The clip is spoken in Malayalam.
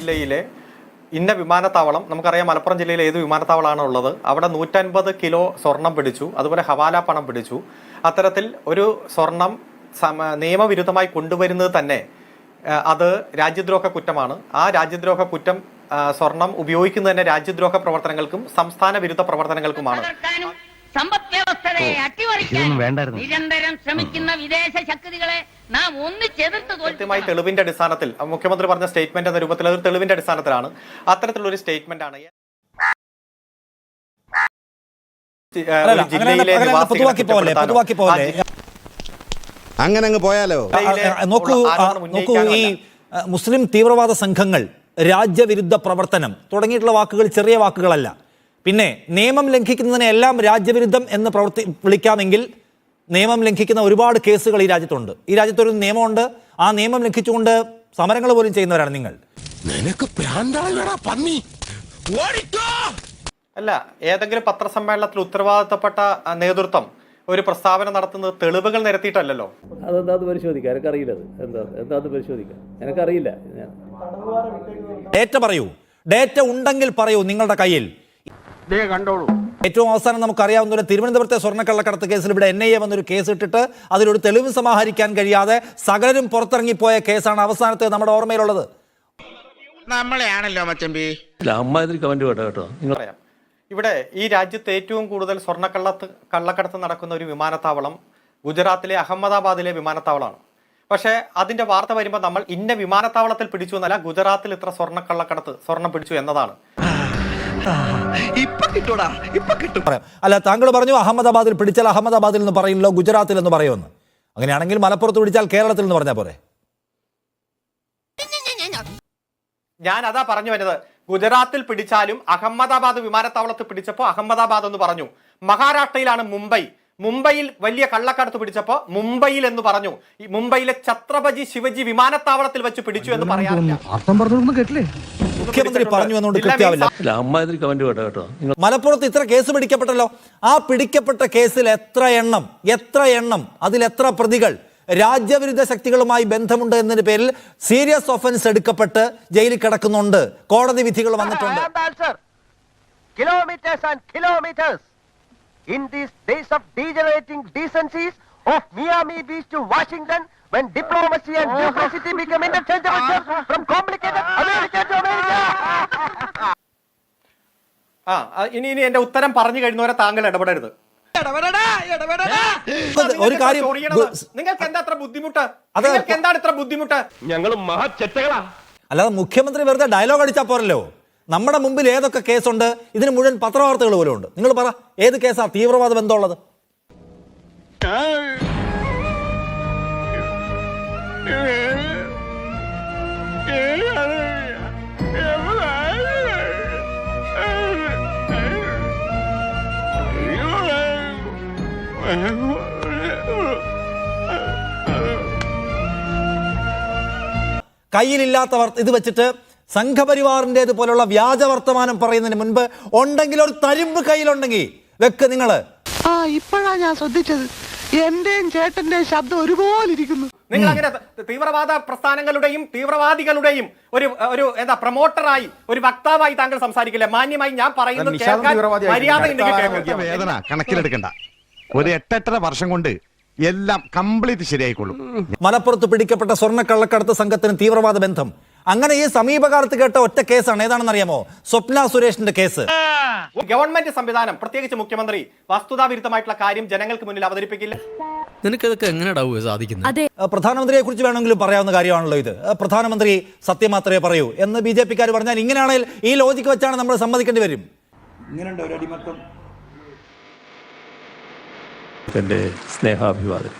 ജില്ലയിലെ ഇന്ന വിമാനത്താവളം, നമുക്കറിയാം മലപ്പുറം ജില്ലയിൽ ഏത് വിമാനത്താവളമാണ് ഉള്ളത്, അവിടെ 150 കിലോ സ്വർണം പിടിച്ചു, അതുപോലെ ഹവാല പണം പിടിച്ചു. അത്തരത്തിൽ ഒരു സ്വർണം നിയമവിരുദ്ധമായി കൊണ്ടുവരുന്നത് തന്നെ അത് രാജ്യദ്രോഹ കുറ്റമാണ്. ആ രാജ്യദ്രോഹ കുറ്റം സ്വർണം ഉപയോഗിക്കുന്നത് തന്നെ രാജ്യദ്രോഹ പ്രവർത്തനങ്ങൾക്കും സംസ്ഥാന വിരുദ്ധ പ്രവർത്തനങ്ങൾക്കുമാണ്. സമ്പദ് വ്യവസ്ഥയെ അട്ടിമറിക്കാൻ നിരന്തരം ശ്രമിക്കുന്ന വിദേശ ശക്തികളെ നാം ഒന്നിച്ചെതിർത്ത് കൃത്യമായി തെളിവിന്റെ അടിസ്ഥാനത്തിൽ മുഖ്യമന്ത്രി പറഞ്ഞ സ്റ്റേറ്റ്മെന്റ് എന്ന രൂപത്തിൽ അതൊരു തെളിവിന്റെ അടിസ്ഥാനത്തിലാണ്. അത്തരത്തിലുള്ള ഒരു സ്റ്റേറ്റ്മെന്റ് ആണ് അങ്ങനെ അങ്ങ് പോയാലോ. നോക്കൂ, ഈ മുസ്ലിം തീവ്രവാദ സംഘങ്ങൾ, രാജ്യവിരുദ്ധ പ്രവർത്തനം തുടങ്ങിയിട്ടുള്ള വാക്കുകൾ ചെറിയ വാക്കുകളല്ല. പിന്നെ നിയമം ലംഘിക്കുന്നതിനെ എല്ലാം രാജ്യവിരുദ്ധം എന്ന് വിളിക്കാമെങ്കിൽ നിയമം ലംഘിക്കുന്ന ഒരുപാട് കേസുകൾ ഈ രാജ്യത്തുണ്ട്. ഈ രാജ്യത്തൊരു നിയമമുണ്ട്, ആ നിയമം ലംഘിച്ചുകൊണ്ട് സമരങ്ങൾ പോലും ചെയ്യുന്നവരാണ് നിങ്ങൾ. അല്ല, ഏതെങ്കിലും പത്രസമ്മേളനത്തിൽ ഉത്തരവാദിത്തപ്പെട്ട നേതൃത്വം ഒരു പ്രസ്താവന നടത്തുന്നത് തെളിവുകൾ നിരത്തിയിട്ടല്ലോ. അതെന്താന്ന് പരിശോധിക്കാം, എനിക്കറിയില്ല. എന്താന്ന് പരിശോധിക്കാം, എനിക്കറിയില്ല. ഡേറ്റ പറയൂ, ഡേറ്റ ഉണ്ടെങ്കിൽ പറയൂ നിങ്ങളുടെ കയ്യിൽ. കണ്ടോളൂ. ഏറ്റവും അവസാനം നമുക്കറിയാവുന്ന തിരുവനന്തപുരത്തെ സ്വർണ്ണക്കള്ളക്കടത്ത് കേസിൽ ഇവിടെ NIA വന്നൊരു കേസ് ഇട്ടിട്ട് അതിലൊരു തെളിവ് സമാഹരിക്കാൻ കഴിയാതെ സകലരും പുറത്തിറങ്ങിപ്പോയ കേസാണ് അവസാനത്തെ നമ്മുടെ ഓർമ്മയിലുള്ളത്. നമ്മളെയാണല്ലോ മച്ചമ്പി. ഇവിടെ ഈ രാജ്യത്ത് ഏറ്റവും കൂടുതൽ കള്ളക്കടത്ത് നടക്കുന്ന ഒരു വിമാനത്താവളം ഗുജറാത്തിലെ അഹമ്മദാബാദിലെ വിമാനത്താവളമാണ്. പക്ഷേ അതിന്റെ വാർത്ത വരുമ്പോൾ നമ്മൾ ഇന്ന വിമാനത്താവളത്തിൽ പിടിച്ചു എന്നല്ല, ഗുജറാത്തിൽ ഇത്ര സ്വർണ്ണം പിടിച്ചു എന്നതാണ്. അല്ല, താങ്കൾ പറഞ്ഞു അഹമ്മദാബാദിൽ പിടിച്ചാൽ അഹമ്മദാബാദിൽ എന്ന് പറയില്ലോ, ഗുജറാത്തിൽ എന്ന് പറയുമെന്ന്. അങ്ങനെയാണെങ്കിൽ മലപ്പുറത്ത് പിടിച്ചാൽ കേരളത്തിൽ എന്ന് പറഞ്ഞാൽ പോരെ? ഞാൻ അതാ പറഞ്ഞു വരുന്നത്. ഗുജറാത്തിൽ പിടിച്ചാലും അഹമ്മദാബാദ് വിമാനത്താവളത്തിൽ പിടിച്ചപ്പോൾ അഹമ്മദാബാദ് എന്ന് പറഞ്ഞു. മഹാരാഷ്ട്രയിലാണ് മുംബൈയിൽ വലിയ കള്ളക്കടത്ത് പിടിച്ചപ്പോൾ മുംബൈയിൽ എന്ന് പറഞ്ഞു. ഈ മുംബൈയിലെ ഛത്രപതി ശിവജി വിമാനത്താവളത്തിൽ വെച്ച് പിടിച്ചു എന്ന് പറയാറില്ല. മുഖ്യമന്ത്രി പറഞ്ഞു എന്നുകൊണ്ട് കൃത്യമാവില്ല. മലപ്പുറത്ത് ഇത്ര കേസ് പിടിക്കപ്പെട്ടല്ലോ. ആ പിടിക്കപ്പെട്ട കേസിൽ എത്ര എണ്ണം അതിൽ എത്ര പ്രതികൾ രാജ്യവിരുദ്ധ ശക്തികളുമായി ബന്ധമുണ്ട് എന്നതിന് പേരിൽ സീരിയസ് ഒഫൻസ് എടുക്കപ്പെട്ട് ജയിലിൽ കിടക്കുന്നുണ്ട്. കോടതി വിധികൾ വന്നിട്ടുണ്ട്. In these days of degenerating decencies of Miami Beach to Washington, when diplomacy and duplicity become interchangeable terms from complicated America to America. ഇനി എന്റെ ഉത്തരം പറഞ്ഞു കഴിഞ്ഞവരെ താങ്കൾ ഇടപെടരുത്. ഒരു കാര്യം, നിങ്ങൾക്ക് എന്താ ഇത്ര ബുദ്ധിമുട്ട്? ഞങ്ങൾ മഹാചെറ്റകളാ. അല്ലാതെ മുഖ്യമന്ത്രി വെറുതെ ഡയലോഗ് അടിച്ചാൽ പോരല്ലോ. നമ്മുടെ മുമ്പിൽ ഏതൊക്കെ കേസുണ്ട്, ഇതിന് മുഴുവൻ പത്രവാർത്തകൾ പോലും ഉണ്ട്. നിങ്ങൾ പറ, ഏത് കേസാ തീവ്രവാദ ബന്ധമുള്ളത്? കയ്യിലില്ലാത്തവർ ഇത് വെച്ചിട്ട് സംഘപരിവാറിൻ്റെത് പോലുള്ള വ്യാജ വർത്തമാനം പറയുന്നതിന് മുൻപ് ഉണ്ടെങ്കിൽ ഒരു തരിമ്പ് കയ്യിലുണ്ടെങ്കിൽ വെക്ക് നിങ്ങള്. ഇപ്പോഴാ ഞാൻ ശ്രദ്ധിച്ചത്, എന്റെയും ചേട്ടന്റെയും ശബ്ദം ഒരുപോലെ ഇരിക്കുന്നു. നിങ്ങൾ അങ്ങനെ തീവ്രവാദ പ്രസ്ഥാനങ്ങളുടെയും തീവ്രവാദികളുടെയും ഒരു എന്താ പ്രൊമോട്ടറായി, ഒരു വക്താവായി താങ്കൾ സംസാരിക്കില്ല. മാന്യമായി ഞാൻ പറയുന്നത് വേദന കണക്കിലെടുക്കണ്ട. ഒരു 8-8.5 വർഷം കൊണ്ട് എല്ലാം കംപ്ലീറ്റ് ശരിയായിക്കൊള്ളും. മലപ്പുറത്ത് പിടിക്കപ്പെട്ട സ്വർണ്ണക്കള്ളക്കടത്ത് സംഘത്തിന് തീവ്രവാദ ബന്ധം. അങ്ങനെ ഈ സമീപകാലത്ത് കേട്ട ഒറ്റ കേസാണ്. ഏതാണെന്ന് അറിയാമോ? സ്വപ്ന സുരേഷിന്റെ കേസ്. ഗവൺമെന്റ് സംവിധാനം, പ്രത്യേകിച്ച് മുഖ്യമന്ത്രി, വസ്തുതാവിരുദ്ധമായിട്ടുള്ള കാര്യം ജനങ്ങൾക്ക് മുന്നിൽ അവതരിപ്പിക്കില്ല. നിനക്കതൊക്കെ എങ്ങനെയാ സാധിക്കുന്നത്? പ്രധാനമന്ത്രിയെ കുറിച്ച് വേണമെങ്കിലും പറയാവുന്ന കാര്യമാണല്ലോ ഇത്. പ്രധാനമന്ത്രി സത്യം മാത്രമേ പറയൂ എന്ന് BJP-ക്കാർ പറഞ്ഞാൽ, ഇങ്ങനെയാണെങ്കിൽ ഈ ലോജിക്ക് വെച്ചാണ് നമ്മൾ സമ്മതിക്കേണ്ടി വരും. എന്റെ സ്നേഹാഭിവാദം.